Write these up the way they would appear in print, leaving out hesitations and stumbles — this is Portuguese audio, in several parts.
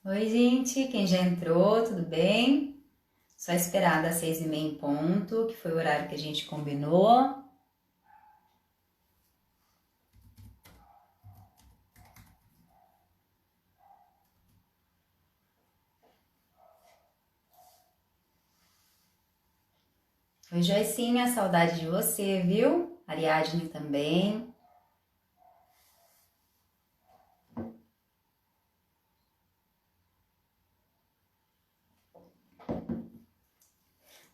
Oi, gente, quem já entrou, tudo bem? Só esperar das 6h30 em ponto, que foi o horário que a gente combinou. Oi, Joicinha, saudade de você, viu? Ariadne também.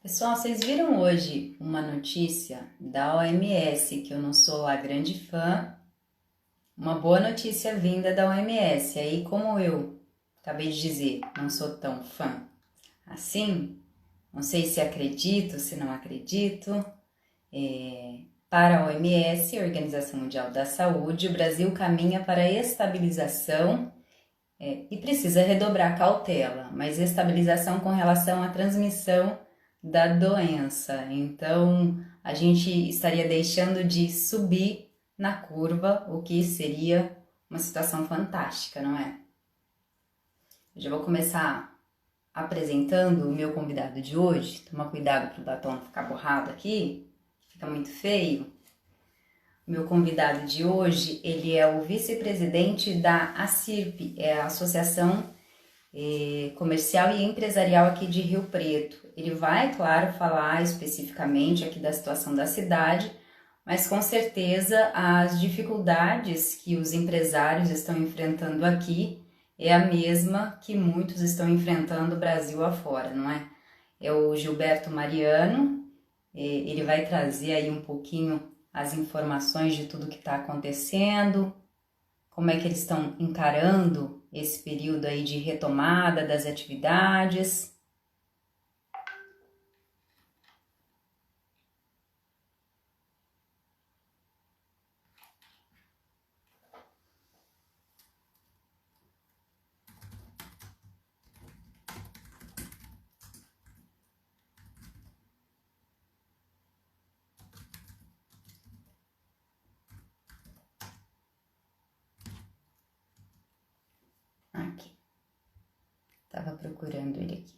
Pessoal, vocês viram hoje uma notícia da OMS, que eu não sou lá grande fã, uma boa notícia vinda da OMS. Aí, como eu acabei de dizer, não sou tão fã assim, não sei se acredito, se não acredito. Para a OMS, Organização Mundial da Saúde, o Brasil caminha para a estabilização e precisa redobrar cautela, mas estabilização com relação à transmissão da doença. Então, a gente estaria deixando de subir na curva, o que seria uma situação fantástica, não é? Eu já vou começar apresentando o meu convidado de hoje. Toma cuidado para o batom não ficar borrado aqui, fica muito feio. Meu convidado de hoje, ele é o vice-presidente da ACIRP, é a Associação Comercial e Empresarial aqui de Rio Preto. Ele vai, claro, falar especificamente aqui da situação da cidade, mas com certeza as dificuldades que os empresários estão enfrentando aqui é a mesma que muitos estão enfrentando Brasil afora, não é? É o Gilberto Mariano, ele vai trazer aí um pouquinho as informações de tudo que está acontecendo, como é que eles estão encarando esse período aí de retomada das atividades. Estava procurando ele aqui.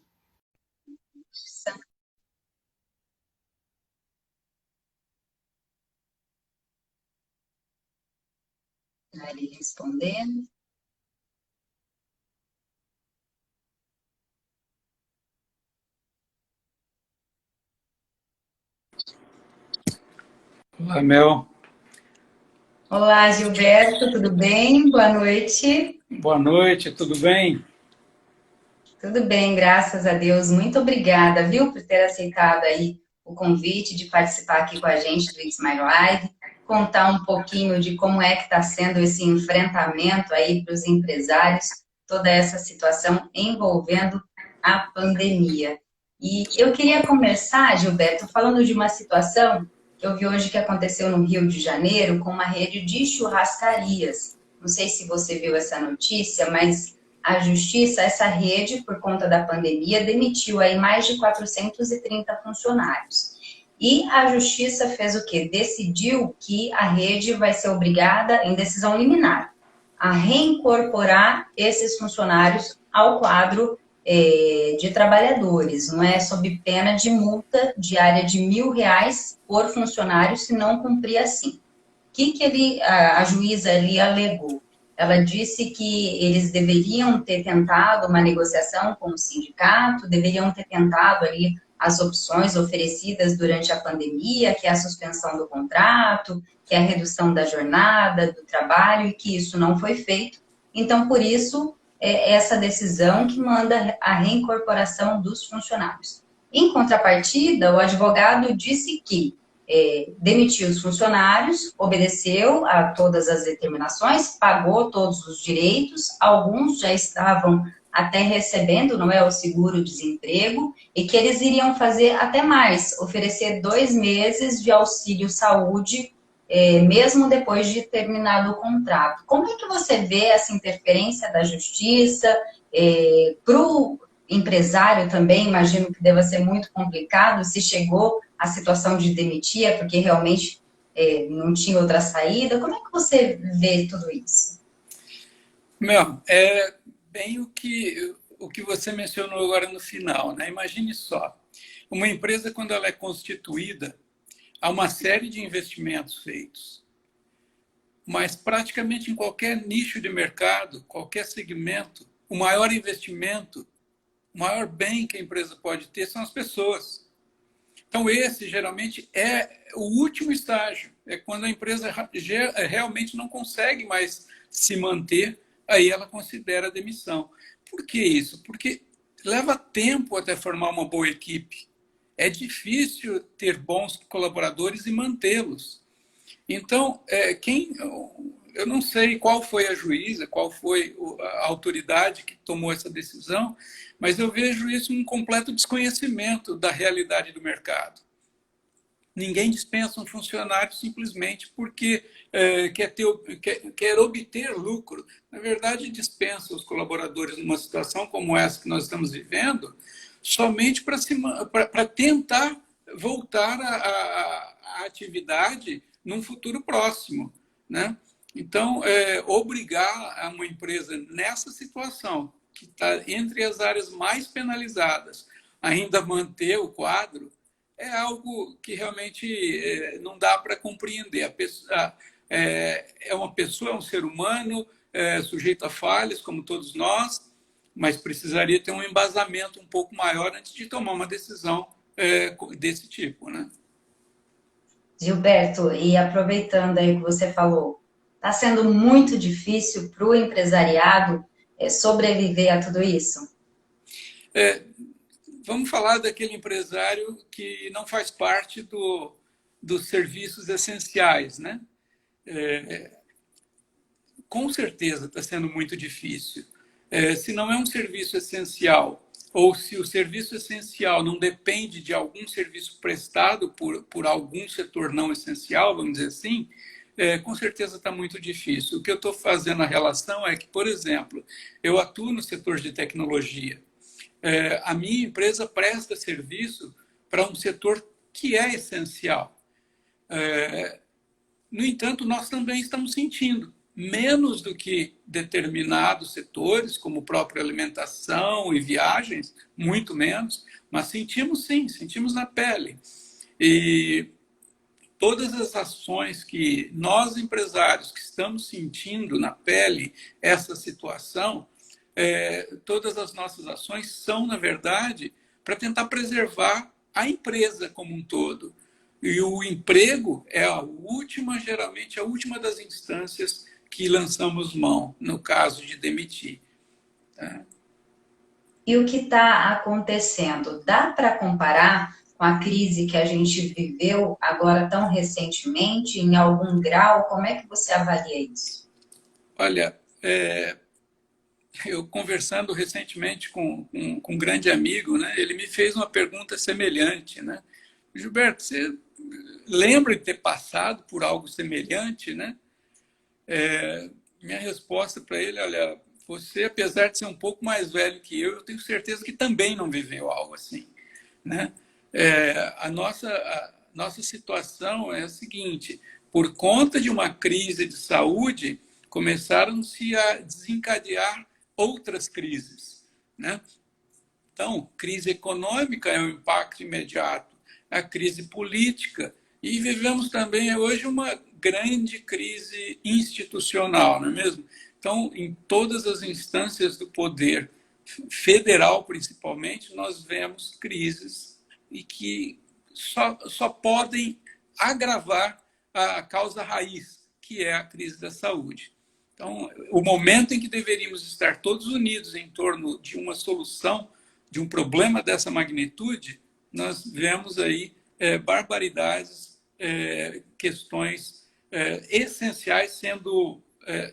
Ele respondendo. Olá, Mel. Olá, Gilberto, tudo bem? Boa noite. Boa noite, tudo bem? Tudo bem, graças a Deus. Muito obrigada, viu, por ter aceitado aí o convite de participar aqui com a gente do It's My Live, contar um pouquinho de como é que está sendo esse enfrentamento aí para os empresários, toda essa situação envolvendo a pandemia. E eu queria começar, Gilberto, falando de uma situação que eu vi hoje que aconteceu no Rio de Janeiro com uma rede de churrascarias. Não sei se você viu essa notícia, mas a Justiça, essa rede, por conta da pandemia, demitiu aí mais de 430 funcionários. E a Justiça fez o quê? Decidiu que a rede vai ser obrigada, em decisão liminar, a reincorporar esses funcionários ao quadro de trabalhadores, não é? Sob pena de multa diária de R$ 1.000 por funcionário se não cumprir assim. O que a juíza ali alegou? Ela disse que eles deveriam ter tentado uma negociação com o sindicato, deveriam ter tentado ali as opções oferecidas durante a pandemia, que é a suspensão do contrato, que é a redução da jornada, do trabalho, e que isso não foi feito. Então, por isso, essa decisão que manda a reincorporação dos funcionários. Em contrapartida, o advogado disse que demitiu os funcionários, obedeceu a todas as determinações, pagou todos os direitos, alguns já estavam até recebendo, não é, o seguro-desemprego, e que eles iriam fazer até mais, oferecer 2 meses de auxílio-saúde, mesmo depois de terminado o contrato. Como é que você vê essa interferência da justiça para o empresário também? Imagino que deva ser muito complicado, se chegou a situação de demitir, é porque realmente não tinha outra saída. Como é que você vê tudo isso? Mel, é bem o que você mencionou agora no final, né? Imagine só, uma empresa, quando ela é constituída, há uma série de investimentos feitos, mas praticamente em qualquer nicho de mercado, qualquer segmento, o maior investimento, o maior bem que a empresa pode ter são as pessoas. Então, esse geralmente é o último estágio, é quando a empresa realmente não consegue mais se manter, aí ela considera a demissão. Por que isso? Porque leva tempo até formar uma boa equipe. É difícil ter bons colaboradores e mantê-los. Então, eu não sei qual foi a juíza, qual foi a autoridade que tomou essa decisão, mas eu vejo isso um completo desconhecimento da realidade do mercado. Ninguém dispensa um funcionário simplesmente porque quer obter lucro. Na verdade, dispensa os colaboradores numa situação como essa que nós estamos vivendo somente para tentar voltar à atividade num futuro próximo, né? Então, obrigar uma empresa nessa situação, que está entre as áreas mais penalizadas, ainda manter o quadro, é algo que realmente não dá para compreender. É uma pessoa, é um ser humano, sujeito a falhas, como todos nós, mas precisaria ter um embasamento um pouco maior antes de tomar uma decisão desse tipo, né? Gilberto, e aproveitando aí o que você falou, está sendo muito difícil para o empresariado sobreviver a tudo isso? É, vamos falar daquele empresário que não faz parte dos serviços essenciais, né? Com certeza está sendo muito difícil. Se não é um serviço essencial, ou se o serviço essencial não depende de algum serviço prestado por algum setor não essencial, vamos dizer assim, com certeza está muito difícil. O que eu estou fazendo a relação é que, por exemplo, eu atuo no setor de tecnologia. A minha empresa presta serviço para um setor que é essencial. No entanto, nós também estamos sentindo. menos do que determinados setores, como própria alimentação e viagens, muito menos, mas sentimos sim, sentimos na pele. E todas as ações que nós, empresários, que estamos sentindo na pele essa situação, todas as nossas ações são, na verdade, para tentar preservar a empresa como um todo. E o emprego é a última, geralmente, a última das instâncias que lançamos mão, no caso de demitir. Tá? E o que está acontecendo? Dá para comparar com a crise que a gente viveu agora tão recentemente, em algum grau? Como é que você avalia isso? Olha, eu conversando recentemente com um grande amigo, né, ele me fez uma pergunta semelhante. Né? Gilberto, você lembra de ter passado por algo semelhante? Né? Minha resposta para ele, olha, você, apesar de ser um pouco mais velho que eu tenho certeza que também não viveu algo assim. Né? A nossa situação é a seguinte: por conta de uma crise de saúde, começaram-se a desencadear outras crises. Né? Então, crise econômica é um impacto imediato, a crise política, e vivemos também hoje uma grande crise institucional, não é mesmo? Então, em todas as instâncias do poder, federal principalmente, nós vemos crises e que só podem agravar a causa raiz, que é a crise da saúde. Então, o momento em que deveríamos estar todos unidos em torno de uma solução de um problema dessa magnitude, nós vemos aí barbaridades, questões essenciais sendo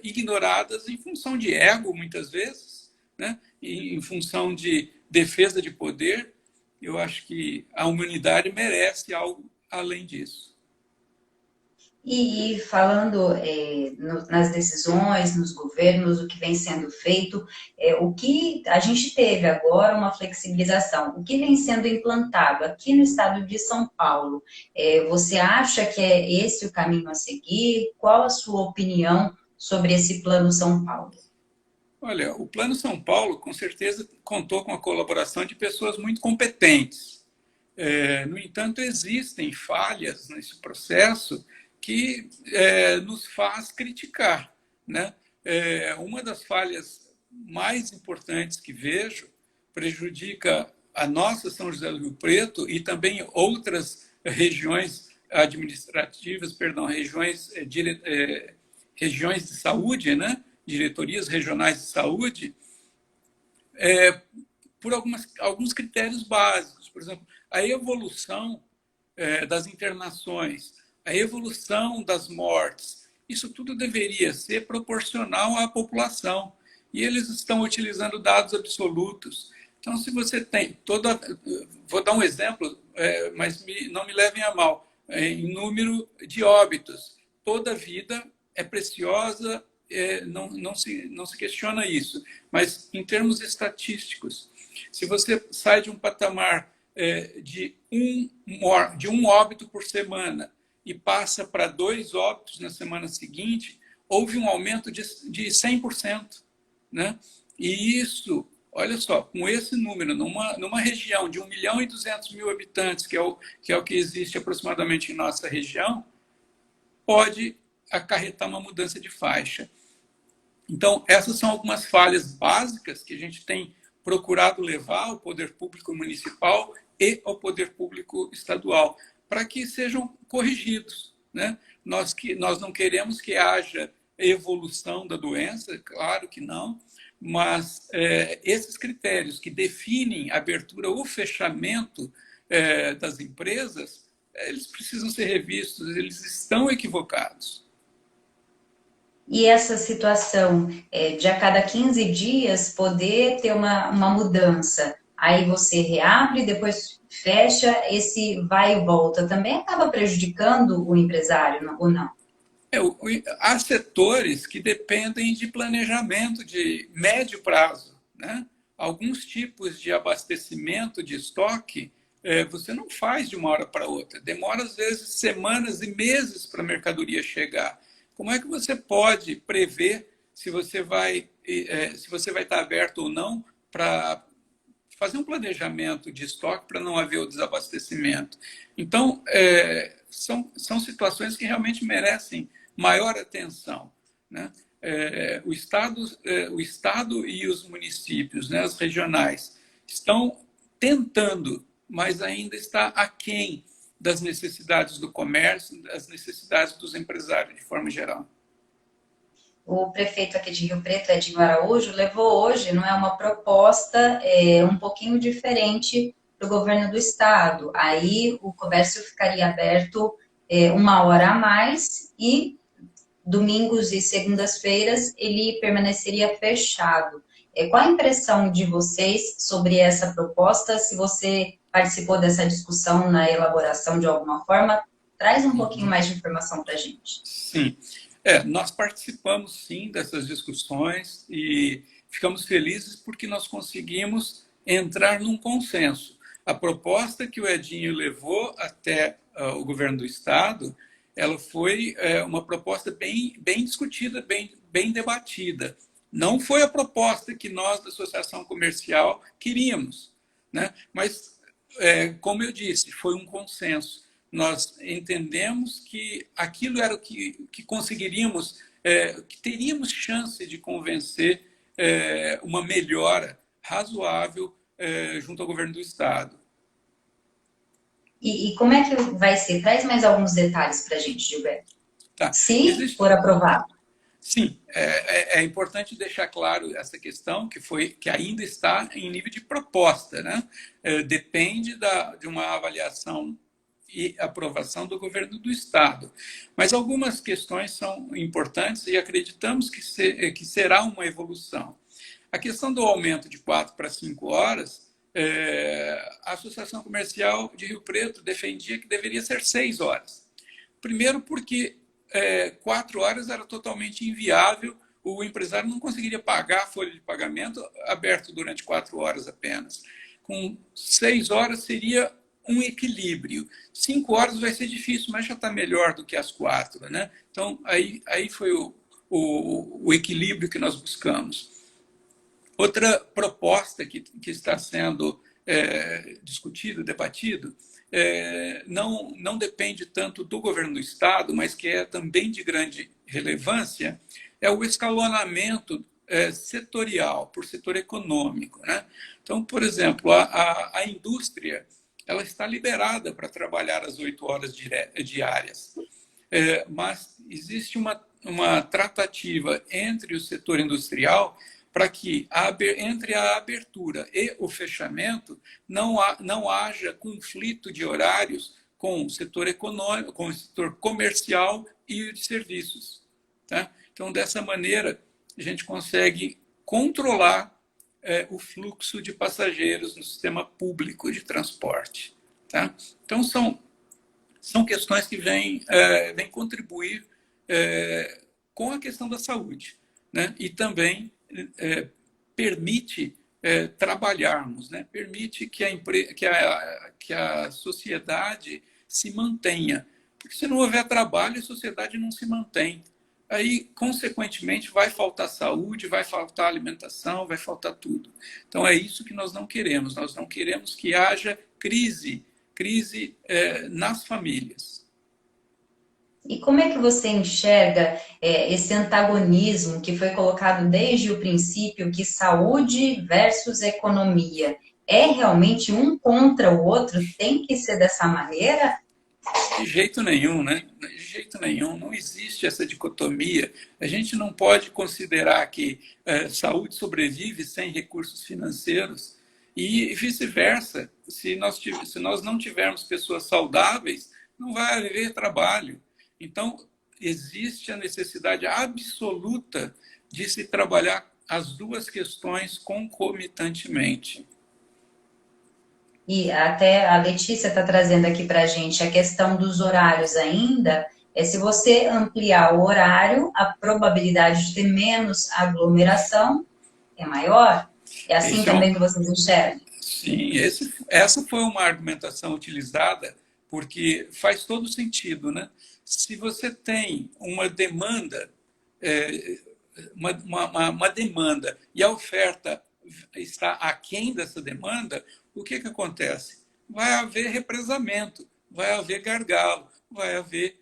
ignoradas em função de ego, muitas vezes, né? Em função de defesa de poder. Eu acho que a humanidade merece algo além disso. E falando nas decisões, nos governos, o que vem sendo feito, o que a gente teve agora uma flexibilização, o que vem sendo implantado aqui no estado de São Paulo, você acha que é esse o caminho a seguir? Qual a sua opinião sobre esse Plano São Paulo? Olha, o Plano São Paulo, com certeza, contou com a colaboração de pessoas muito competentes. No entanto, existem falhas nesse processo que nos faz criticar. Né? Uma das falhas mais importantes que vejo prejudica a nossa São José do Rio Preto e também outras regiões administrativas, perdão, regiões de saúde, né? Diretorias regionais de saúde, por alguns critérios básicos. Por exemplo, a evolução das internações, a evolução das mortes, isso tudo deveria ser proporcional à população. E eles estão utilizando dados absolutos. Então, se você tem toda. Vou dar um exemplo, mas não me levem a mal. Em número de óbitos, toda vida é preciosa, não se questiona isso. Mas, em termos estatísticos, se você sai de um patamar de um óbito por semana e passa para 2 óbitos na semana seguinte, houve um aumento de 100%. Né? E isso, olha só, com esse número, numa região de 1.200.000 habitantes, que é o que existe aproximadamente em nossa região, pode acarretar uma mudança de faixa. Então, essas são algumas falhas básicas que a gente tem procurado levar ao poder público municipal e ao poder público estadual, para que sejam corrigidos. Né? Nós não queremos que haja evolução da doença, claro que não, mas esses critérios que definem a abertura ou fechamento das empresas, eles precisam ser revistos, eles estão equivocados. E essa situação de a cada 15 dias poder ter uma mudança, aí você reabre, depois fecha, esse vai e volta, também acaba prejudicando o empresário, ou não? Há setores que dependem de planejamento de médio prazo. Né? Alguns tipos de abastecimento de estoque você não faz de uma hora para outra. Demora, às vezes, semanas e meses para a mercadoria chegar. Como é que você pode prever se você vai estar aberto ou não para fazer um planejamento de estoque para não haver o desabastecimento? Então, são situações que realmente merecem maior atenção, né? O Estado e os municípios, né, as regionais, estão tentando, mas ainda está aquém das necessidades do comércio, das necessidades dos empresários, de forma geral. O prefeito aqui de Rio Preto, Edinho Araújo, levou hoje, não é, uma proposta um pouquinho diferente para o governo do estado. Aí o comércio ficaria aberto 1 hora a mais e domingos e segundas-feiras ele permaneceria fechado. Qual a impressão de vocês sobre essa proposta? Se você participou dessa discussão na elaboração de alguma forma, traz um pouquinho mais de informação para a gente. Sim. Nós participamos, sim, dessas discussões e ficamos felizes porque nós conseguimos entrar num consenso. A proposta que o Edinho levou até o governo do Estado, ela foi uma proposta bem discutida, bem debatida. Não foi a proposta que nós, da Associação Comercial, queríamos, né? Mas, como eu disse, foi um consenso. Nós entendemos que aquilo era o que conseguiríamos, que teríamos chance de convencer uma melhora razoável junto ao governo do Estado. E como é que vai ser? Traz mais alguns detalhes para a gente, Gilberto. Tá. Se for aprovado. Sim, é importante deixar claro essa questão que ainda está em nível de proposta, né? Depende de uma avaliação e aprovação do governo do Estado. Mas algumas questões são importantes e acreditamos que será uma evolução. A questão do aumento de 4 para 5 horas, a Associação Comercial de Rio Preto defendia que deveria ser 6 horas. Primeiro porque 4 horas era totalmente inviável, o empresário não conseguiria pagar a folha de pagamento aberto durante 4 horas apenas. Com 6 horas seria um equilíbrio. 5 horas vai ser difícil, mas já está melhor do que as 4, né? Então, aí foi o equilíbrio que nós buscamos. Outra proposta que está sendo discutido, debatido, não depende tanto do governo do Estado, mas que é também de grande relevância, é o escalonamento setorial, por setor econômico, né? Então, por exemplo, a indústria ela está liberada para trabalhar as 8 horas diárias, mas existe uma tratativa entre o setor industrial para que entre a abertura e o fechamento não haja conflito de horários com o setor econômico, com o setor comercial e o de serviços. Tá? Então, dessa maneira, a gente consegue controlar o fluxo de passageiros no sistema público de transporte. Tá? Então, são questões que vêm contribuir com a questão da saúde, né? E também permite trabalharmos, né? Permite que a sociedade se mantenha. Porque se não houver trabalho, a sociedade não se mantém. Aí, consequentemente, vai faltar saúde, vai faltar alimentação, vai faltar tudo. Então, é isso que nós não queremos. Nós não queremos que haja crise nas famílias. E como é que você enxerga esse antagonismo que foi colocado desde o princípio, que saúde versus economia? É realmente um contra o outro? Tem que ser dessa maneira? De jeito nenhum, né? De jeito nenhum. Não existe essa dicotomia. A gente não pode considerar que saúde sobrevive sem recursos financeiros e vice-versa. Se nós não tivermos pessoas saudáveis, não vai haver trabalho. Então, existe a necessidade absoluta de se trabalhar as duas questões concomitantemente. E até a Letícia está trazendo aqui para a gente a questão dos horários ainda. Se você ampliar o horário, a probabilidade de ter menos aglomeração é maior? É assim também que vocês enxergam? Sim, essa foi uma argumentação utilizada porque faz todo sentido, né? Se você tem uma demanda, é, uma demanda e a oferta está aquém dessa demanda, o que acontece? Vai haver represamento, vai haver gargalo, vai haver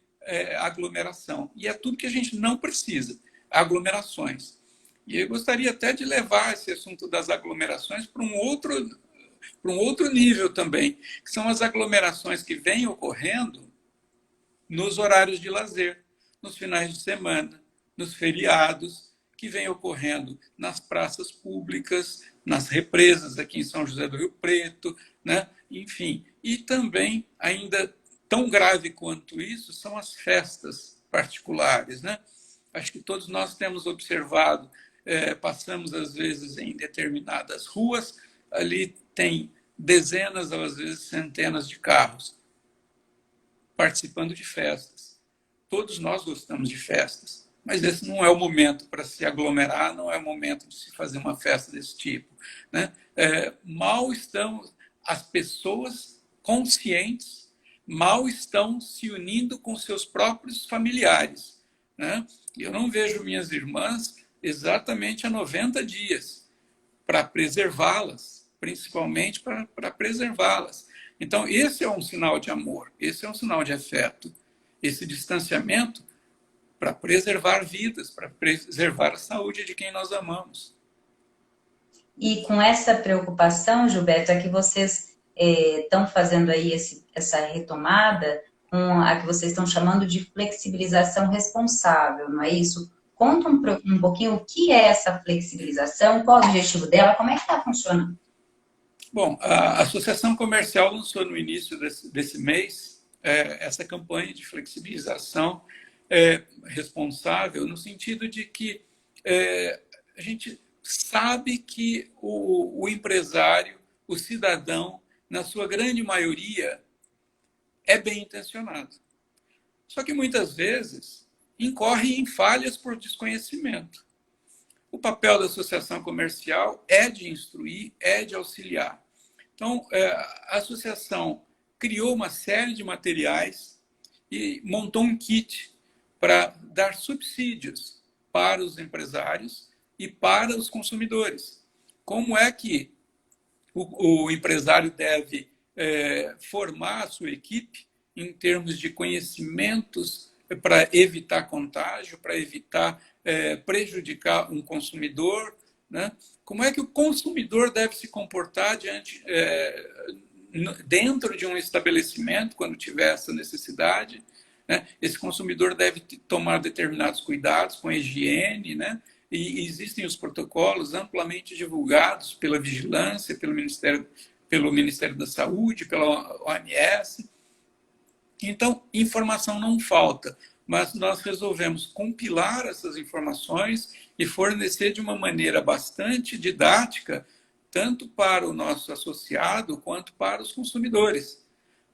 aglomeração. E é tudo que a gente não precisa, aglomerações. E eu gostaria até de levar esse assunto das aglomerações para um outro nível também, que são as aglomerações que vêm ocorrendo nos horários de lazer, nos finais de semana, nos feriados, que vem ocorrendo nas praças públicas, nas represas aqui em São José do Rio Preto, né? Enfim. E também, ainda tão grave quanto isso, são as festas particulares, né? Acho que todos nós temos observado, passamos às vezes em determinadas ruas, ali tem dezenas ou às vezes centenas de carros participando de festas. Todos nós gostamos de festas, mas esse não é o momento para se aglomerar, não é o momento de se fazer uma festa desse tipo, né? Mal estão as pessoas conscientes, mal estão se unindo com seus próprios familiares, né? Eu não vejo minhas irmãs exatamente há 90 dias para preservá-las, principalmente para preservá-las. Então, esse é um sinal de amor, esse é um sinal de afeto. Esse distanciamento para preservar vidas, para preservar a saúde de quem nós amamos. E com essa preocupação, Gilberto, é que vocês estão fazendo aí essa retomada com a que vocês estão chamando de flexibilização responsável, não é isso? Conta um pouquinho o que é essa flexibilização, qual é o objetivo dela, como é que está funcionando? Bom, a Associação Comercial lançou no início desse mês essa campanha de flexibilização responsável, no sentido de que a gente sabe que o empresário, o cidadão, na sua grande maioria, é bem intencionado. Só que muitas vezes incorre em falhas por desconhecimento. O papel da associação comercial é de instruir, é de auxiliar. Então, a associação criou uma série de materiais e montou um kit para dar subsídios para os empresários e para os consumidores. Como é que o empresário deve formar a sua equipe em termos de conhecimentos para evitar contágio, para evitar prejudicar um consumidor, né? Como é que o consumidor deve se comportar dentro de um estabelecimento quando tiver essa necessidade, né? Esse consumidor deve tomar determinados cuidados com a higiene, né? E existem os protocolos amplamente divulgados pela vigilância, pelo Ministério da Saúde, pela OMS. Então, informação não falta, mas nós resolvemos compilar essas informações e fornecer de uma maneira bastante didática, tanto para o nosso associado quanto para os consumidores,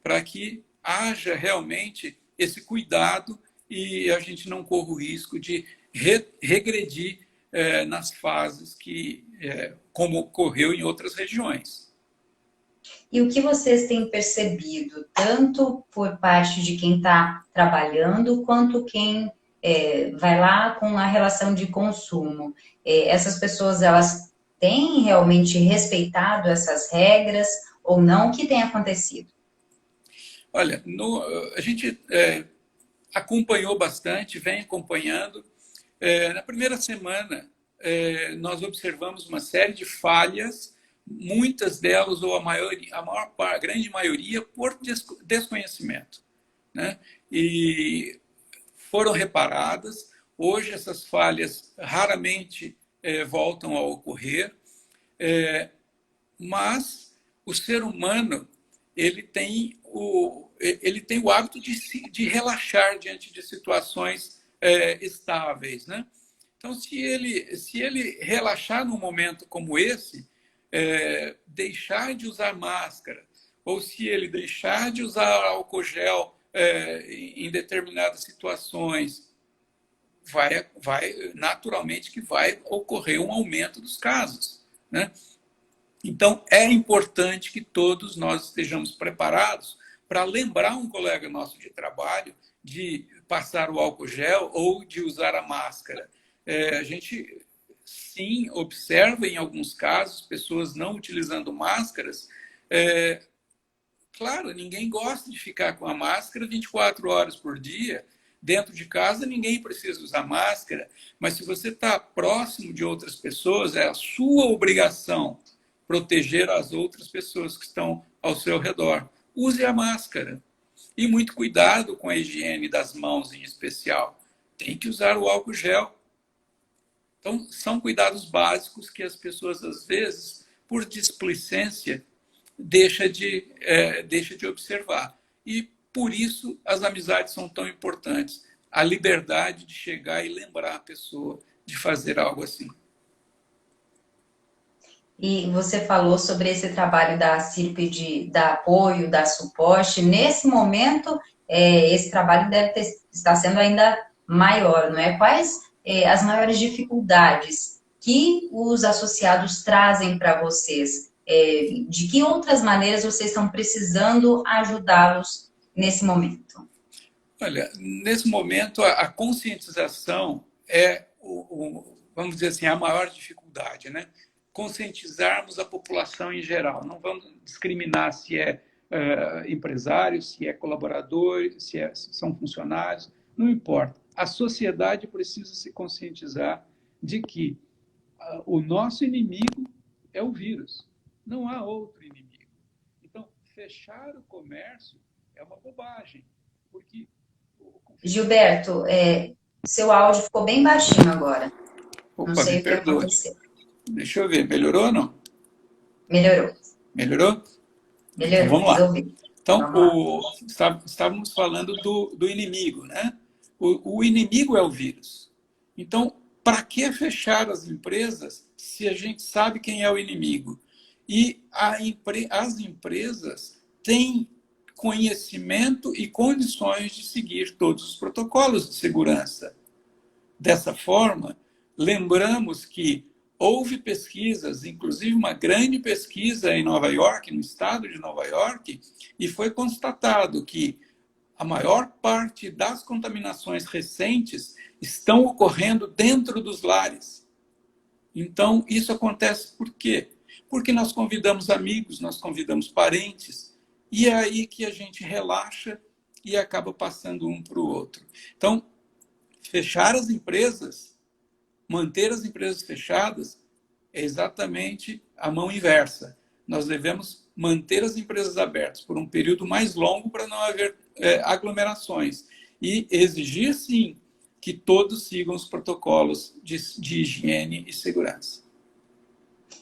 para que haja realmente esse cuidado e a gente não corra o risco de regredir nas fases como ocorreu em outras regiões. E o que vocês têm percebido, tanto por parte de quem está trabalhando, quanto quem vai lá com a relação de consumo? Essas pessoas, elas têm realmente respeitado essas regras ou não? O que tem acontecido? Olha, a gente acompanhou bastante, vem acompanhando. Na primeira semana, nós observamos uma série de falhas, muitas delas, ou a grande maioria, por desconhecimento, né? E foram reparadas. Hoje, essas falhas raramente voltam a ocorrer, mas o ser humano ele tem o hábito de relaxar diante de situações estáveis, né? Então, se ele relaxar num momento como esse, deixar de usar máscara, ou se ele deixar de usar álcool gel em determinadas situações, naturalmente que vai ocorrer um aumento dos casos, né? Então, é importante que todos nós estejamos preparados para lembrar um colega nosso de trabalho de passar o álcool gel ou de usar a máscara. A gente, sim, observa em alguns casos pessoas não utilizando máscaras. Claro, ninguém gosta de ficar com a máscara 24 horas por dia. Dentro de casa, ninguém precisa usar máscara, mas se você está próximo de outras pessoas, é a sua obrigação proteger as outras pessoas que estão ao seu redor. Use a máscara. E muito cuidado com a higiene das mãos em especial. Tem que usar o álcool gel. Então, são cuidados básicos que as pessoas, às vezes, por displicência, deixa de observar. E, por isso, as amizades são tão importantes. A liberdade de chegar e lembrar a pessoa de fazer algo assim. E você falou sobre esse trabalho da CIRP de dar apoio, dar suporte. Nesse momento, esse trabalho estar sendo ainda maior, não é? Quais as maiores dificuldades que os associados trazem para vocês? De que outras maneiras vocês estão precisando ajudá-los nesse momento? Olha, nesse momento, a conscientização é, vamos dizer assim, a maior dificuldade, né? Conscientizarmos a população em geral. Não vamos discriminar se é empresário, se é colaborador, se são funcionários, não importa. A sociedade precisa se conscientizar de que o nosso inimigo é o vírus. Não há outro inimigo. Então, fechar o comércio é uma bobagem, porque... Gilberto, seu áudio ficou bem baixinho agora. Não Opa, me sei o que perdoe. aconteceu. Deixa eu ver, melhorou ou não? Melhorou. Melhorou? Então Melhorou, vamos lá. resolvi. Então, Vamos lá. estávamos falando do inimigo, né? O inimigo é o vírus. Então, para que fechar as empresas se a gente sabe quem é o inimigo? E as empresas têm conhecimento e condições de seguir todos os protocolos de segurança. Dessa forma, lembramos que houve pesquisas, inclusive uma grande pesquisa em Nova York, no estado de Nova York, e foi constatado que a maior parte das contaminações recentes estão ocorrendo dentro dos lares. Então, isso acontece por quê? Porque nós convidamos amigos, nós convidamos parentes, e é aí que a gente relaxa e acaba passando um para o outro. Então, fechar as empresas, manter as empresas fechadas, é exatamente a mão inversa. Nós devemos manter as empresas abertas por um período mais longo para não haver aglomerações. E exigir, sim, que todos sigam os protocolos de higiene e segurança.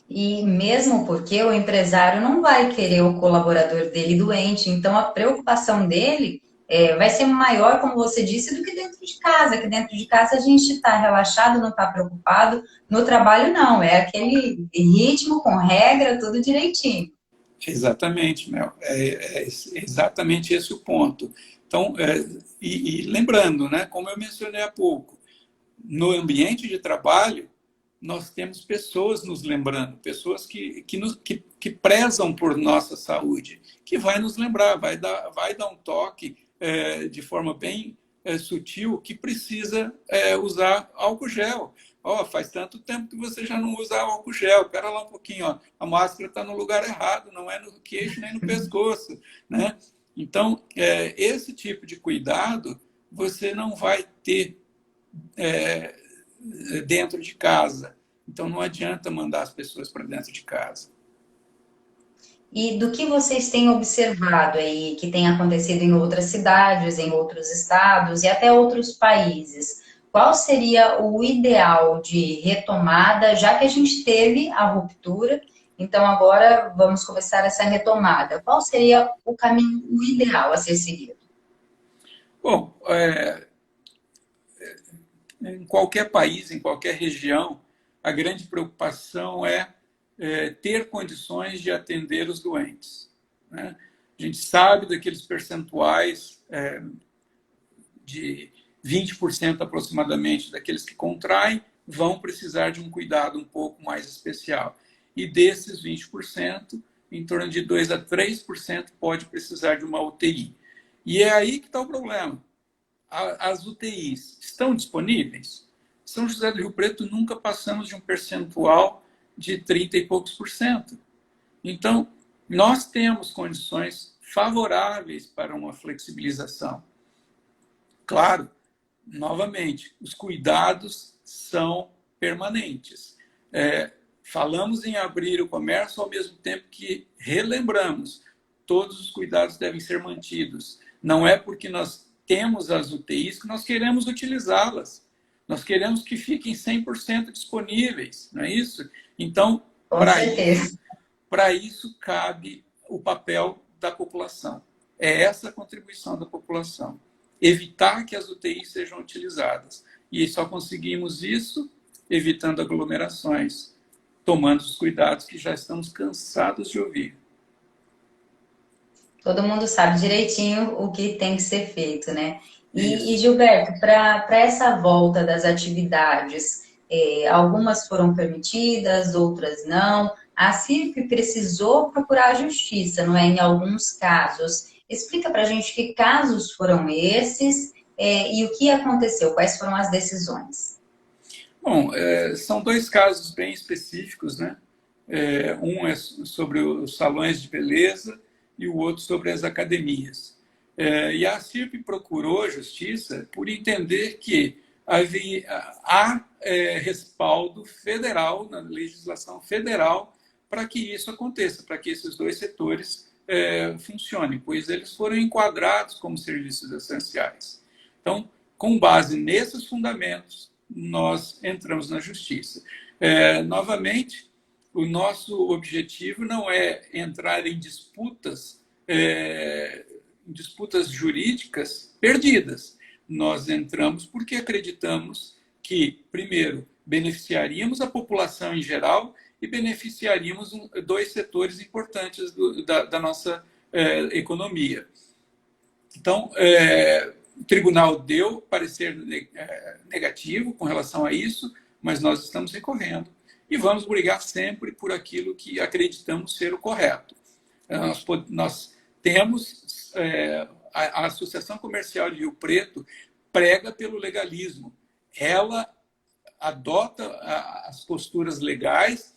E mesmo porque o empresário não vai querer o colaborador dele doente, então a preocupação dele vai ser maior, como você disse, do que dentro de casa, que dentro de casa a gente está relaxado, não está preocupado. No trabalho, não, é aquele ritmo com regra, tudo direitinho. Exatamente, Mel. É exatamente esse o ponto. Então, e lembrando, né, como eu mencionei há pouco, no ambiente de trabalho, nós temos pessoas nos lembrando, pessoas que prezam por nossa saúde, que vai nos lembrar, vai dar um toque de forma bem sutil que precisa usar álcool gel. Faz tanto tempo que você já não usa álcool gel. Pera lá um pouquinho, a máscara está no lugar errado, não é no queixo nem no pescoço, né? Então, esse tipo de cuidado você não vai ter dentro de casa. Então, não adianta mandar as pessoas para dentro de casa. E do que vocês têm observado aí, que tem acontecido em outras cidades, em outros estados e até outros países? Qual seria o ideal de retomada, já que a gente teve a ruptura, então agora vamos começar essa retomada? Qual seria o caminho ideal a ser seguido? Bom, em qualquer país, em qualquer região, a grande preocupação é ter condições de atender os doentes, né? A gente sabe daqueles percentuais de 20% aproximadamente daqueles que contraem vão precisar de um cuidado um pouco mais especial. E desses 20%, em torno de 2 a 3% pode precisar de uma UTI. E é aí que está o problema. as UTIs estão disponíveis? São José do Rio Preto nunca passamos de um percentual de 30 e poucos por cento. Então, nós temos condições favoráveis para uma flexibilização. Claro, novamente, os cuidados são permanentes. Falamos em abrir o comércio ao mesmo tempo que relembramos, todos os cuidados devem ser mantidos. Não é porque nós temos as UTIs que nós queremos utilizá-las. Nós queremos que fiquem 100% disponíveis, não é isso? Então, Com certeza. para isso cabe o papel da população. É essa a contribuição da população. Evitar que as UTIs sejam utilizadas. E só conseguimos isso evitando aglomerações, tomando os cuidados que já estamos cansados de ouvir. Todo mundo sabe direitinho o que tem que ser feito, né? E Gilberto, para essa volta das atividades, algumas foram permitidas, outras não. A CIRP precisou procurar a justiça, não é? Em alguns casos. Explica para a gente que casos foram esses, e o que aconteceu, quais foram as decisões. Bom, são dois casos bem específicos, né? Um é sobre os salões de beleza e o outro sobre as academias. E a CIRP procurou a justiça por entender que há respaldo federal, na legislação federal, para que isso aconteça, para que esses dois setores funcionem, pois eles foram enquadrados como serviços essenciais. Então, com base nesses fundamentos, nós entramos na justiça. Novamente, o nosso objetivo não é entrar em disputas jurídicas perdidas. Nós entramos porque acreditamos que, primeiro, beneficiaríamos a população em geral e beneficiaríamos dois setores importantes da nossa economia. Então, o tribunal deu parecer negativo com relação a isso, mas nós estamos recorrendo e vamos brigar sempre por aquilo que acreditamos ser o correto. Nós temos a Associação Comercial de Rio Preto prega pelo legalismo. Ela adota as posturas legais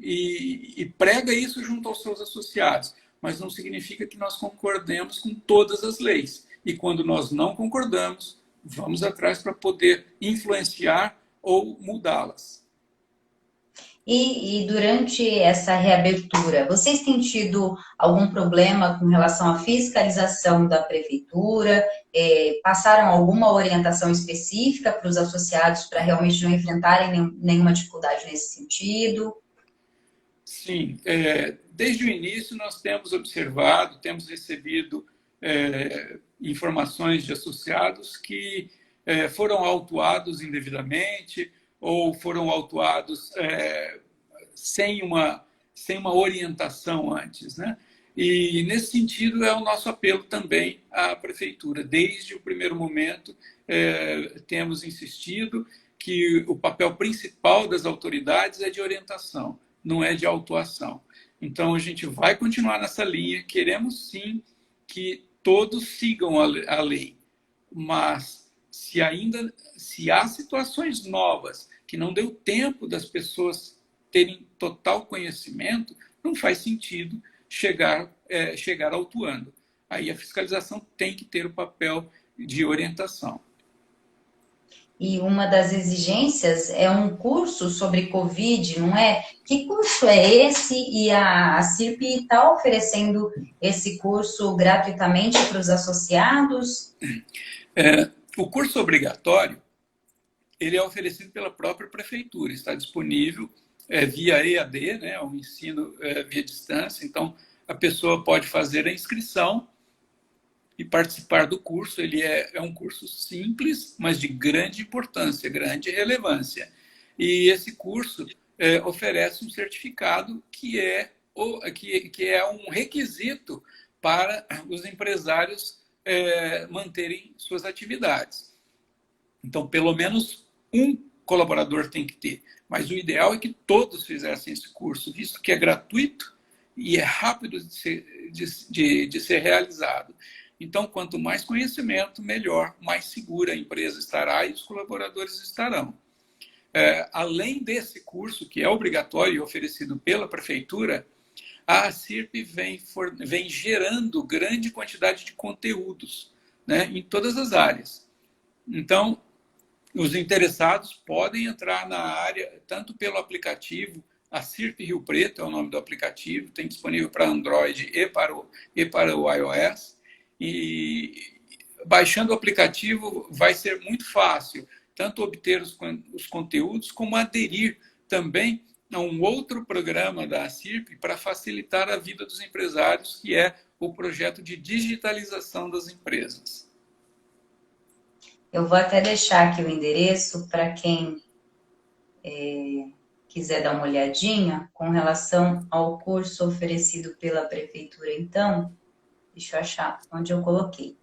e prega isso junto aos seus associados, mas não significa que nós concordemos com todas as leis. E quando nós não concordamos, vamos atrás para poder influenciar ou mudá-las. E durante essa reabertura, vocês têm tido algum problema com relação à fiscalização da prefeitura? Passaram alguma orientação específica para os associados para realmente não enfrentarem nenhuma dificuldade nesse sentido? Sim, desde o início nós temos observado, temos recebido informações de associados que foram autuados indevidamente ou foram autuados sem uma orientação antes, né? E, nesse sentido, é o nosso apelo também à Prefeitura. Desde o primeiro momento, temos insistido que o papel principal das autoridades é de orientação, não é de autuação. Então, a gente vai continuar nessa linha. Queremos, sim, que todos sigam a lei, mas se há situações novas que não deu tempo das pessoas terem total conhecimento, não faz sentido chegar autuando. Aí a fiscalização tem que ter o papel de orientação. E uma das exigências é um curso sobre Covid, não é? Que curso é esse? E a CIRP está oferecendo esse curso gratuitamente para os associados? O curso obrigatório, ele é oferecido pela própria prefeitura, está disponível via EAD, né, o ensino via distância. Então, a pessoa pode fazer a inscrição e participar do curso. Ele é um curso simples, mas de grande importância, grande relevância. E esse curso oferece um certificado que é um requisito para os empresários manterem suas atividades. Então, pelo menos um colaborador tem que ter. Mas o ideal é que todos fizessem esse curso, visto que é gratuito e é rápido de ser realizado. Então, quanto mais conhecimento, melhor, mais segura a empresa estará e os colaboradores estarão. Além desse curso, que é obrigatório e oferecido pela prefeitura, a ACIRP vem gerando grande quantidade de conteúdos, né, em todas as áreas. Então, os interessados podem entrar na área, tanto pelo aplicativo, a CIRP Rio Preto é o nome do aplicativo, tem disponível para Android e para o iOS. E baixando o aplicativo vai ser muito fácil, tanto obter os conteúdos, como aderir também a um outro programa da CIRP para facilitar a vida dos empresários, que é o projeto de digitalização das empresas. Eu vou até deixar aqui o endereço para quem quiser dar uma olhadinha com relação ao curso oferecido pela prefeitura. Então, deixa eu achar onde eu coloquei.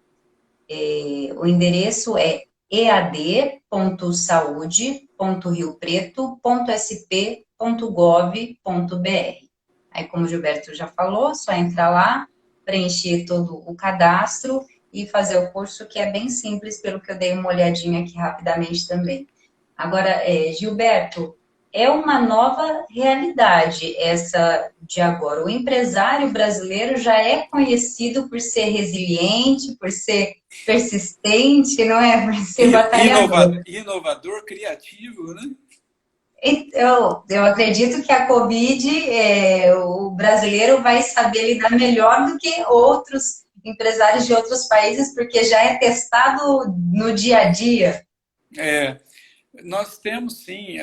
O endereço é ead.saude.riopreto.sp.gov.br. Aí, como o Gilberto já falou, só entrar lá, preencher todo o cadastro e fazer o curso, que é bem simples, pelo que eu dei uma olhadinha aqui rapidamente também. Agora, Gilberto, é uma nova realidade essa de agora. O empresário brasileiro já é conhecido por ser resiliente, por ser persistente, não é? Por ser batalhador. Inovador, criativo, né? Eu acredito que a Covid, o brasileiro vai saber lidar melhor do que outros empresários de outros países, porque já é testado no dia a dia. Nós temos, sim,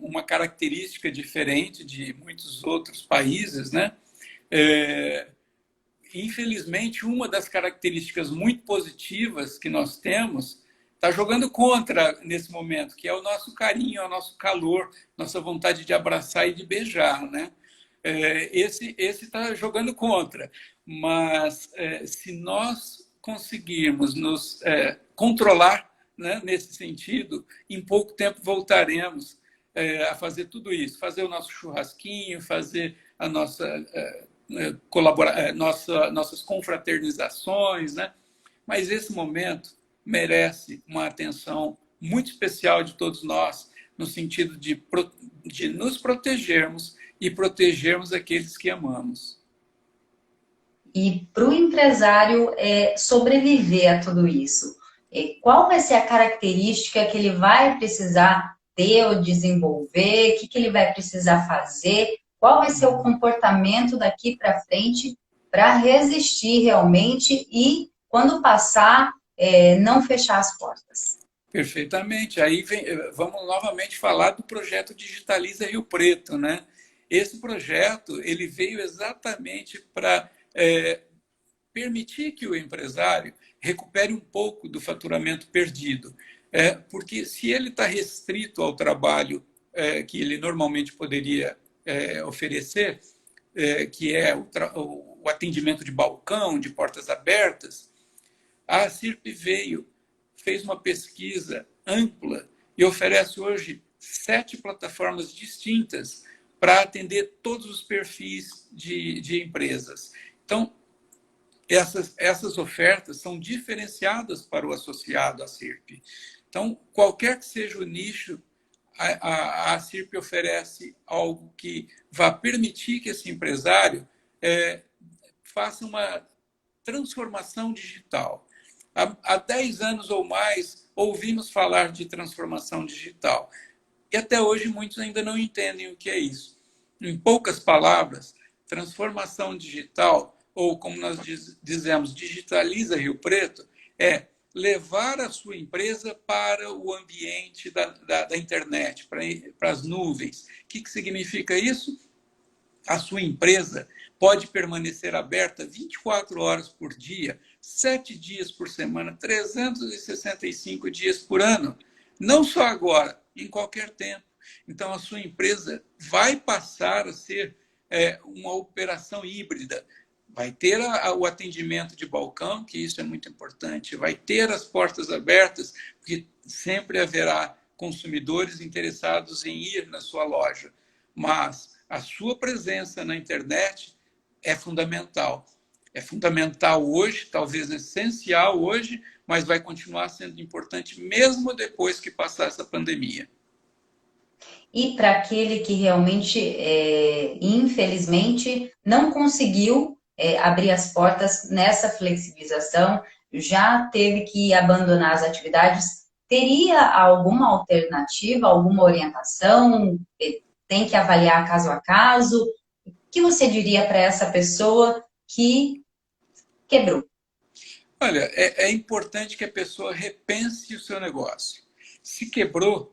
uma característica diferente de muitos outros países, né? Infelizmente, uma das características muito positivas que nós temos está jogando contra nesse momento, que é o nosso carinho, o nosso calor, nossa vontade de abraçar e de beijar, né? Esse está jogando contra. Mas se nós conseguirmos nos controlar, né, nesse sentido, em pouco tempo voltaremos a fazer tudo isso, fazer o nosso churrasquinho, fazer a nossa nossas confraternizações, né? Mas esse momento merece uma atenção muito especial de todos nós, no sentido de nos protegermos e protegermos aqueles que amamos. E para o empresário sobreviver a tudo isso, qual vai ser a característica que ele vai precisar ter ou desenvolver? O que ele vai precisar fazer? Qual vai ser o comportamento daqui para frente para resistir realmente e, quando passar, não fechar as portas? Perfeitamente. Aí vamos novamente falar do projeto Digitaliza Rio Preto, né? Esse projeto ele veio exatamente para permitir que o empresário recupere um pouco do faturamento perdido. Porque se ele está restrito ao trabalho que ele normalmente poderia oferecer, que é o atendimento de balcão, de portas abertas, a CIRP fez uma pesquisa ampla e oferece hoje 7 plataformas distintas para atender todos os perfis de empresas. Então, essas ofertas são diferenciadas para o associado à CIRP. Então, qualquer que seja o nicho, a CIRP oferece algo que vá permitir que esse empresário faça uma transformação digital. Há 10 anos ou mais, ouvimos falar de transformação digital. E até hoje, muitos ainda não entendem o que é isso. Em poucas palavras, transformação digital, ou como nós dizemos, digitaliza Rio Preto, é levar a sua empresa para o ambiente da internet, para as nuvens. O que significa isso? A sua empresa pode permanecer aberta 24 horas por dia, 7 dias por semana, 365 dias por ano. Não só agora, em qualquer tempo. Então, a sua empresa vai passar a ser uma operação híbrida. Vai ter o atendimento de balcão, que isso é muito importante, vai ter as portas abertas, porque sempre haverá consumidores interessados em ir na sua loja. Mas a sua presença na internet é fundamental. é fundamental hoje, talvez essencial hoje, mas vai continuar sendo importante mesmo depois que passar essa pandemia. E para aquele que realmente, infelizmente, não conseguiu abrir as portas nessa flexibilização, já teve que abandonar as atividades, teria alguma alternativa, alguma orientação? Tem que avaliar caso a caso? O que você diria para essa pessoa que quebrou? Olha, é importante que a pessoa repense o seu negócio. Se quebrou,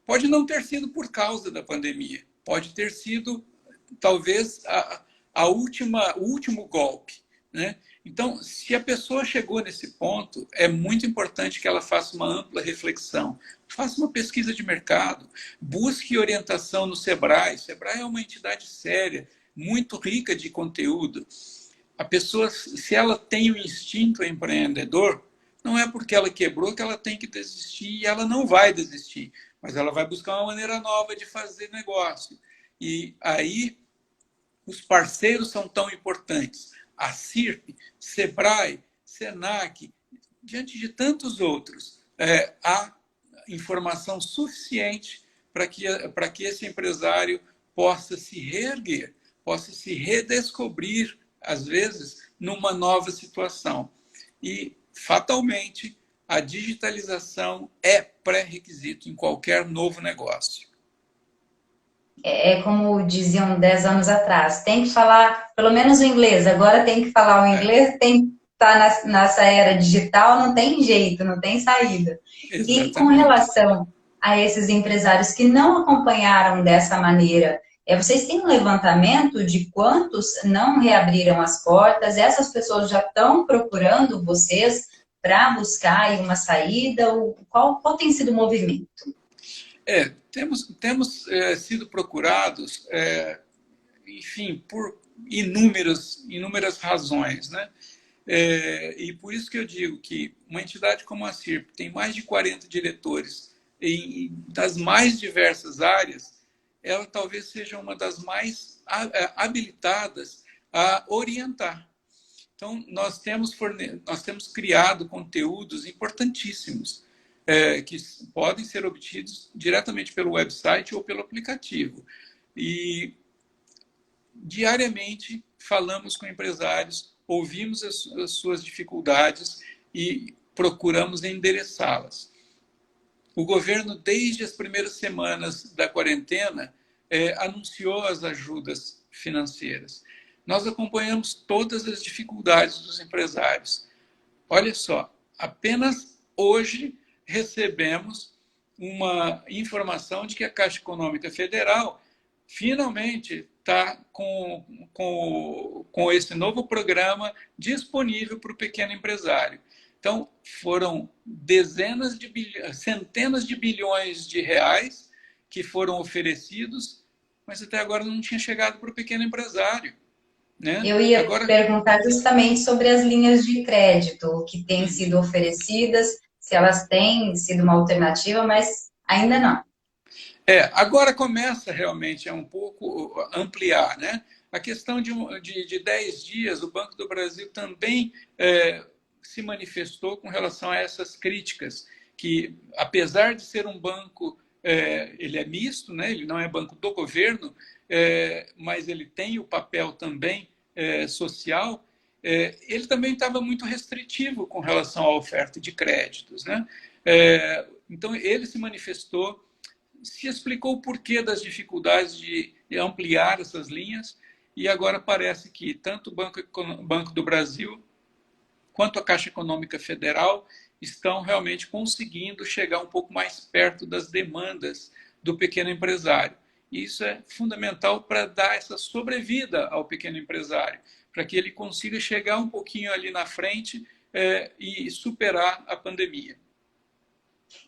pode não ter sido por causa da pandemia, pode ter sido talvez o último golpe, né? Então, se a pessoa chegou nesse ponto, é muito importante que ela faça uma ampla reflexão, faça uma pesquisa de mercado, busque orientação no Sebrae. O Sebrae é uma entidade séria, muito rica de conteúdo. A pessoa, se ela tem o instinto empreendedor, não é porque ela quebrou que ela tem que desistir, e ela não vai desistir, mas ela vai buscar uma maneira nova de fazer negócio. E aí os parceiros são tão importantes. A CIRP, Sebrae, Senac, diante de tantos outros, há informação suficiente para que esse empresário possa se reerguer, possa se redescobrir, às vezes, numa nova situação. E, fatalmente, a digitalização é pré-requisito em qualquer novo negócio. É como diziam 10 anos atrás, tem que falar pelo menos o inglês, agora tem que falar o É, inglês, tem que estar nessa era digital, não tem jeito, não tem saída. E com exatamente. relação a esses empresários que não acompanharam dessa maneira, vocês têm um levantamento de quantos não reabriram as portas? Essas pessoas já estão procurando vocês para buscar aí uma saída? Qual tem sido o movimento? Temos sido procurados, enfim, por inúmeras razões, né? E por isso que eu digo que uma entidade como a CIRP tem mais de 40 diretores das mais diversas áreas, ela talvez seja uma das mais habilitadas a orientar. Então, nós temos criado conteúdos importantíssimos, que podem ser obtidos diretamente pelo website ou pelo aplicativo. E diariamente falamos com empresários, ouvimos as suas dificuldades e procuramos endereçá-las. O governo, desde as primeiras semanas da quarentena, anunciou as ajudas financeiras. Nós acompanhamos todas as dificuldades dos empresários. Olha só, apenas hoje recebemos uma informação de que a Caixa Econômica Federal finalmente está com esse novo programa disponível para o pequeno empresário. Então, foram centenas de bilhões de reais que foram oferecidos, mas até agora não tinha chegado para o pequeno empresário, né? Eu ia Agora, perguntar justamente sobre as linhas de crédito que têm uhum. sido oferecidas, se elas têm sido uma alternativa, mas ainda não. Agora começa realmente a um pouco ampliar, né? A questão de 10 dias, o Banco do Brasil também se manifestou com relação a essas críticas, que apesar de ser um banco, ele é misto, né? Ele não é banco do governo, mas ele tem o papel também social, ele também estava muito restritivo com relação à oferta de créditos, né? Então, ele se manifestou, se explicou o porquê das dificuldades de ampliar essas linhas, e agora parece que tanto o Banco do Brasil quanto a Caixa Econômica Federal estão realmente conseguindo chegar um pouco mais perto das demandas do pequeno empresário. E isso é fundamental para dar essa sobrevida ao pequeno empresário, para que ele consiga chegar um pouquinho ali na frente e superar a pandemia.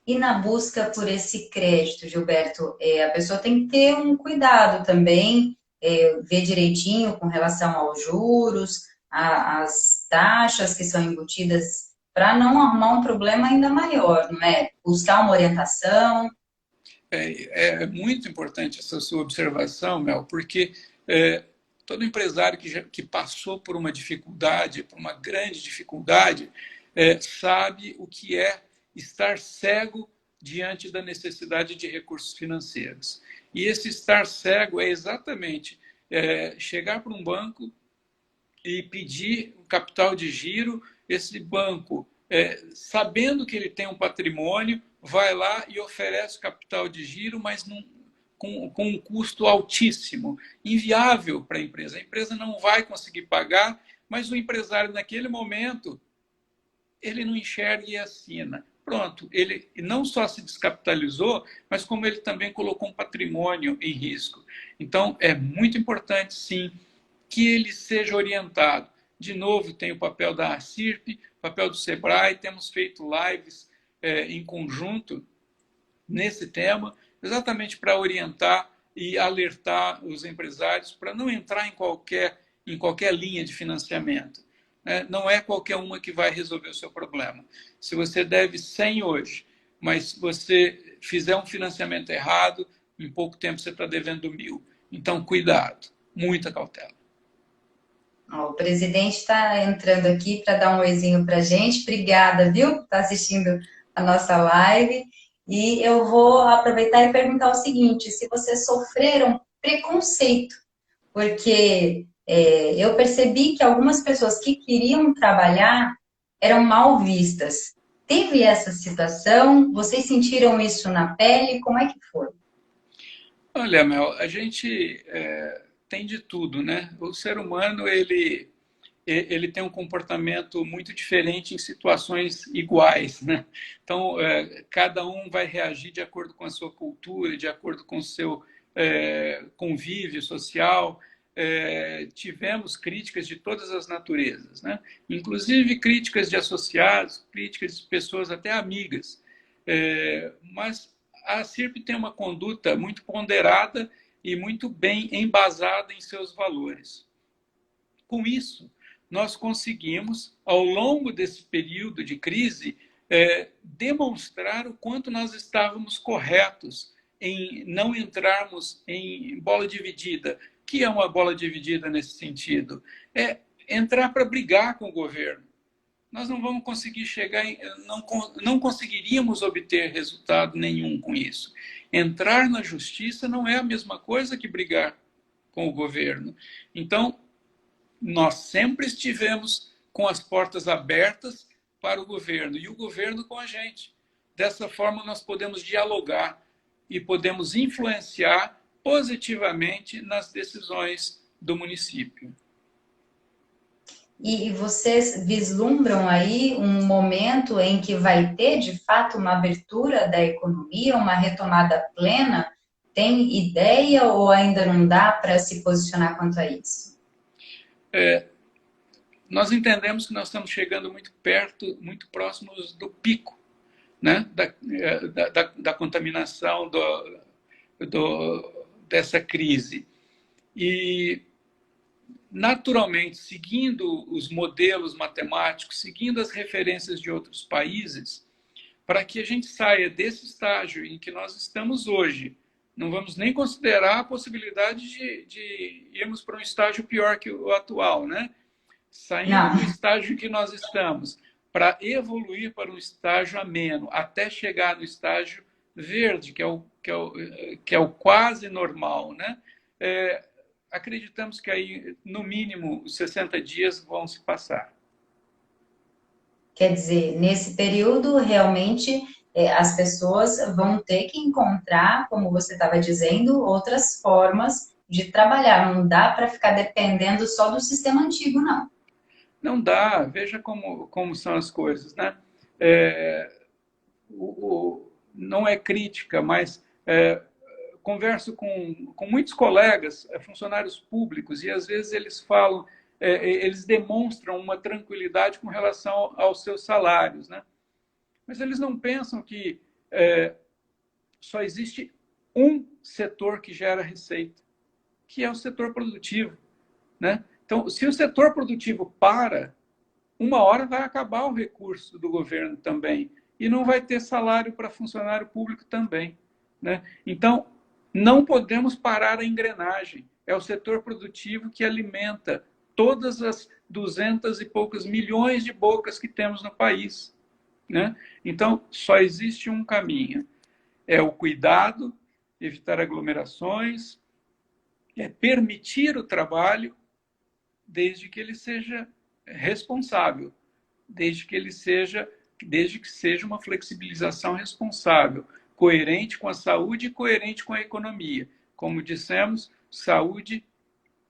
E na busca por esse crédito, Gilberto, a pessoa tem que ter um cuidado também, ver direitinho com relação aos juros, às taxas que são embutidas, para não arrumar um problema ainda maior, não é? Buscar uma orientação. É muito importante essa sua observação, Mel, porque todo empresário que passou por uma dificuldade, por uma grande dificuldade, sabe o que é estar cego diante da necessidade de recursos financeiros. E esse estar cego é exatamente chegar para um banco e pedir um capital de giro, esse banco, sabendo que ele tem um patrimônio, vai lá e oferece capital de giro, mas com um custo altíssimo, inviável para a empresa. A empresa não vai conseguir pagar, mas o empresário, naquele momento, ele não enxerga e assina. Pronto, ele não só se descapitalizou, mas como ele também colocou um patrimônio em risco. Então, é muito importante, sim, que ele seja orientado. De novo, tem o papel da ACIRP, o papel do SEBRAE, temos feito lives em conjunto nesse tema, exatamente para orientar e alertar os empresários para não entrar em qualquer linha de financiamento. Não é qualquer uma que vai resolver o seu problema. Se você deve 100 hoje, mas se você fizer um financiamento errado, em pouco tempo você está devendo 1.000. Então, cuidado, muita cautela. O presidente está entrando aqui para dar um oizinho para a gente. Obrigada, viu, por estar assistindo a nossa live. E eu vou aproveitar e perguntar o seguinte: se vocês sofreram preconceito, porque eu percebi que algumas pessoas que queriam trabalhar eram mal vistas. Teve essa situação? Vocês sentiram isso na pele? Como é que foi? Olha, Mel, a gente tem de tudo, né? O ser humano, ele tem um comportamento muito diferente em situações iguais, né? Então, cada um vai reagir de acordo com a sua cultura, de acordo com o seu convívio social. Tivemos críticas de todas as naturezas, né? Inclusive críticas de associados, críticas de pessoas até amigas. Mas a CIRP tem uma conduta muito ponderada e muito bem embasada em seus valores. Com isso, nós conseguimos, ao longo desse período de crise, demonstrar o quanto nós estávamos corretos em não entrarmos em bola dividida. O que é uma bola dividida nesse sentido? É entrar para brigar com o governo. Nós não vamos conseguir chegar, não conseguiríamos obter resultado nenhum com isso. Entrar na justiça não é a mesma coisa que brigar com o governo. Então, nós sempre estivemos com as portas abertas para o governo e o governo com a gente. Dessa forma, nós podemos dialogar e podemos influenciar positivamente nas decisões do município. E vocês vislumbram aí um momento em que vai ter, de fato, uma abertura da economia, uma retomada plena? Tem ideia ou ainda não dá para se posicionar quanto a isso? Nós entendemos que nós estamos chegando muito perto, muito próximos do pico, né? da contaminação dessa crise. E, naturalmente, seguindo os modelos matemáticos, seguindo as referências de outros países, para que a gente saia desse estágio em que nós estamos hoje, não vamos nem considerar a possibilidade de irmos para um estágio pior que o atual, né? Saindo do estágio que nós estamos, para evoluir para um estágio ameno, até chegar no estágio verde, que é o quase normal, né? Acreditamos que aí, no mínimo, os 60 dias vão se passar. Quer dizer, nesse período, realmente, as pessoas vão ter que encontrar, como você estava dizendo, outras formas de trabalhar. Não dá para ficar dependendo só do sistema antigo, não. Não dá, veja como são as coisas, né? Não é crítica, mas converso com muitos colegas, funcionários públicos, e às vezes eles falam, eles demonstram uma tranquilidade com relação aos seus salários, né? Mas eles não pensam que só existe um setor que gera receita, que é o setor produtivo, né? Então, se o setor produtivo para, uma hora vai acabar o recurso do governo também, e não vai ter salário para funcionário público também, né? Então, não podemos parar a engrenagem. é o setor produtivo que alimenta todas as 200 e poucas milhões de bocas que temos no país, né? Então, só existe um caminho, é o cuidado, evitar aglomerações, é permitir o trabalho, desde que ele seja responsável, desde que seja uma flexibilização responsável, coerente com a saúde e coerente com a economia. Como dissemos, saúde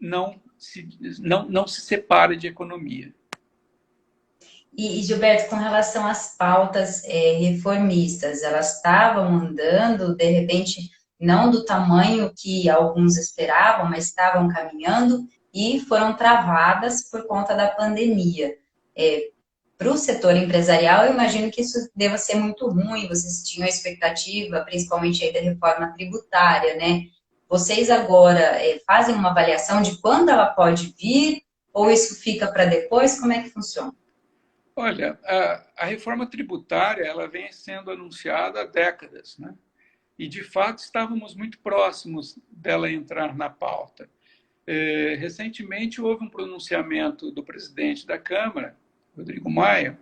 não se separa de economia. E, Gilberto, com relação às pautas reformistas, elas estavam andando, de repente, não do tamanho que alguns esperavam, mas estavam caminhando e foram travadas por conta da pandemia. Para o setor empresarial, eu imagino que isso deva ser muito ruim, vocês tinham a expectativa, principalmente aí da reforma tributária, né? Vocês agora fazem uma avaliação de quando ela pode vir, ou isso fica para depois? Como é que funciona? Olha, a reforma tributária ela vem sendo anunciada há décadas, né? E, de fato, estávamos muito próximos dela entrar na pauta. Recentemente, houve um pronunciamento do presidente da Câmara, Rodrigo Maia,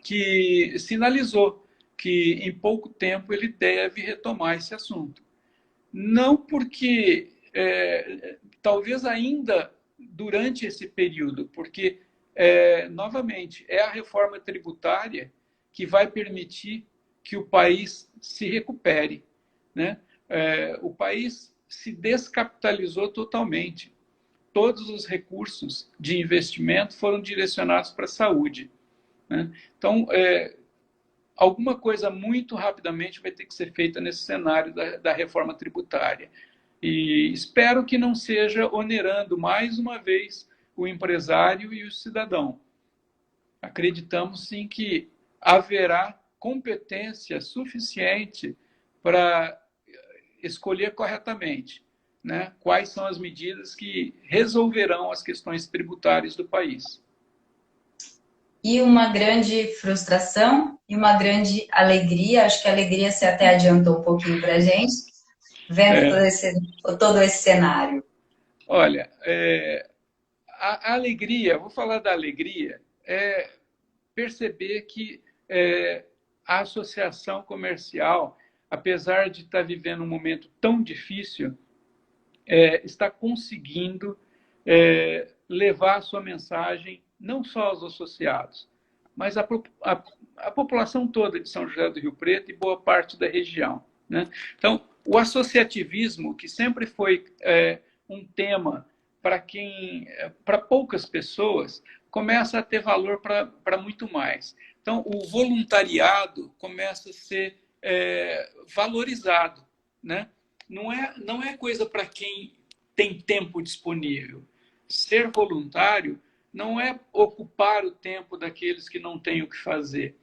que sinalizou que, em pouco tempo, ele deve retomar esse assunto. Não porque, talvez ainda durante esse período, porque, novamente, é a reforma tributária que vai permitir que o país se recupere, né? O país se descapitalizou totalmente. Todos os recursos de investimento foram direcionados para a saúde, né? Então, alguma coisa muito rapidamente vai ter que ser feita nesse cenário da reforma tributária. E espero que não seja onerando mais uma vez o empresário e o cidadão. Acreditamos sim que haverá competência suficiente para escolher corretamente, né, quais são as medidas que resolverão as questões tributárias do país. E uma grande frustração e uma grande alegria, acho que a alegria você até adiantou um pouquinho para a gente, vendo todo esse cenário. Olha, a alegria, vou falar da alegria, é perceber que a associação comercial, apesar de estar vivendo um momento tão difícil, está conseguindo levar a sua mensagem não só aos associados, mas à população toda de São José do Rio Preto e boa parte da região, né? Então, o associativismo, que sempre foi um tema para poucas pessoas, começa a ter valor para muito mais. Então, o voluntariado começa a ser valorizado, né? Não é coisa para quem tem tempo disponível. Ser voluntário não é ocupar o tempo daqueles que não têm o que fazer.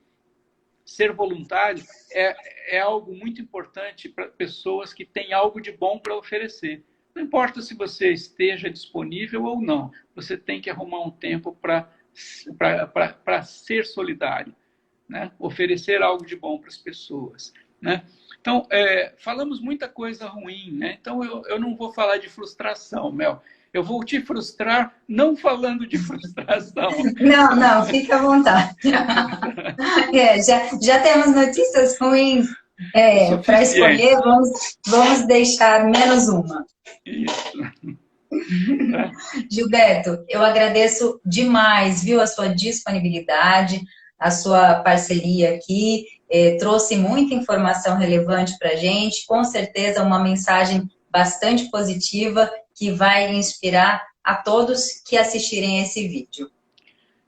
Ser voluntário é algo muito importante para pessoas que têm algo de bom para oferecer. Não importa se você esteja disponível ou não, você tem que arrumar um tempo para ser solidário, né? Oferecer algo de bom para as pessoas, né? Então, falamos muita coisa ruim, né? Então, eu não vou falar de frustração, Mel. Eu vou te frustrar não falando de frustração. Não, não, fica à vontade. Já temos notícias ruins para escolher, vamos deixar menos uma. Isso. Gilberto, eu agradeço demais, viu, a sua disponibilidade, a sua parceria aqui, trouxe muita informação relevante para a gente, com certeza uma mensagem bastante positiva que vai inspirar a todos que assistirem esse vídeo.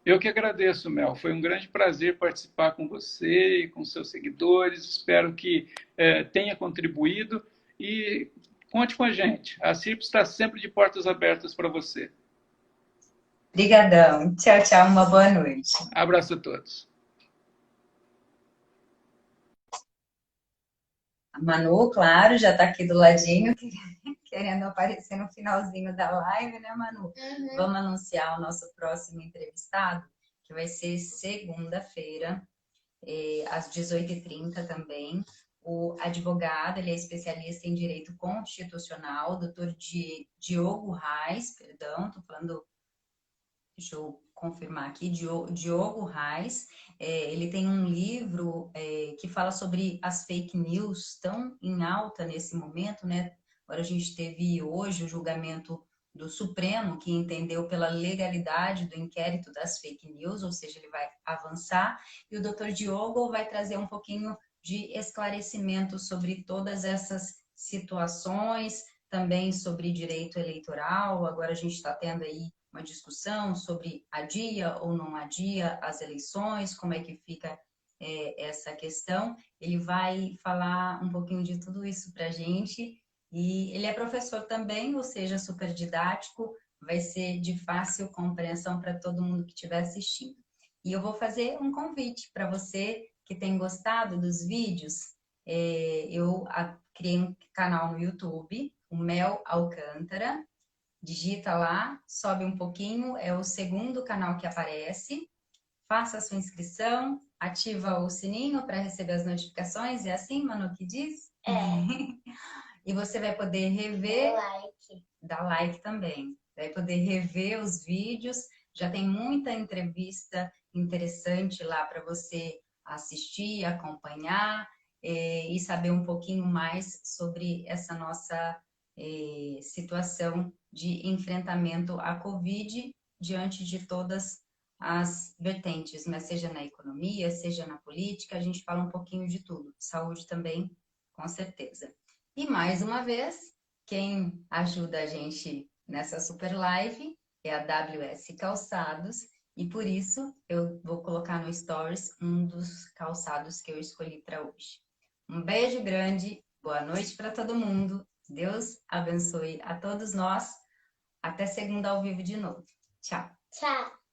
Eu que agradeço, Mel. Foi um grande prazer participar com você e com seus seguidores. Espero que tenha contribuído e conte com a gente. A CIRP está sempre de portas abertas para você. Obrigadão. Tchau, tchau. Uma boa noite. Abraço a todos. A Manu, claro, já está aqui do ladinho, querendo aparecer no finalzinho da live, né, Manu? Uhum. Vamos anunciar o nosso próximo entrevistado, que vai ser segunda-feira, às 18h30 também. o advogado, ele é especialista em direito constitucional, doutor Diogo Reis, perdão, estou falando, deixa eu confirmar aqui, Diogo Reis. Ele tem um livro que fala sobre as fake news tão em alta nesse momento, né? Agora a gente teve hoje o julgamento do Supremo, que entendeu pela legalidade do inquérito das fake news, ou seja, ele vai avançar, e o doutor Diogo vai trazer um pouquinho de esclarecimento sobre todas essas situações, também sobre direito eleitoral. Agora a gente está tendo aí uma discussão sobre adia ou não adia as eleições, como é que fica essa questão. Ele vai falar um pouquinho de tudo isso para a gente. E ele é professor também, ou seja, super didático, vai ser de fácil compreensão para todo mundo que estiver assistindo. E eu vou fazer um convite para você que tem gostado dos vídeos. Eu criei um canal no YouTube, o Mel Alcântara. Digita lá, sobe um pouquinho, é o segundo canal que aparece. Faça a sua inscrição, ativa o sininho para receber as notificações. É assim, Manu, que diz? É. E você vai poder rever. Dá like também. Vai poder rever os vídeos. Já tem muita entrevista interessante lá para você assistir, acompanhar e saber um pouquinho mais sobre essa nossa situação de enfrentamento à Covid diante de todas as vertentes, mas seja na economia, seja na política, a gente fala um pouquinho de tudo. Saúde também, com certeza. E mais uma vez, quem ajuda a gente nessa super live é a WS Calçados, e por isso eu vou colocar no Stories um dos calçados que eu escolhi para hoje. Um beijo grande, boa noite para todo mundo. Deus abençoe a todos nós. Até segunda ao vivo de novo. Tchau. Tchau.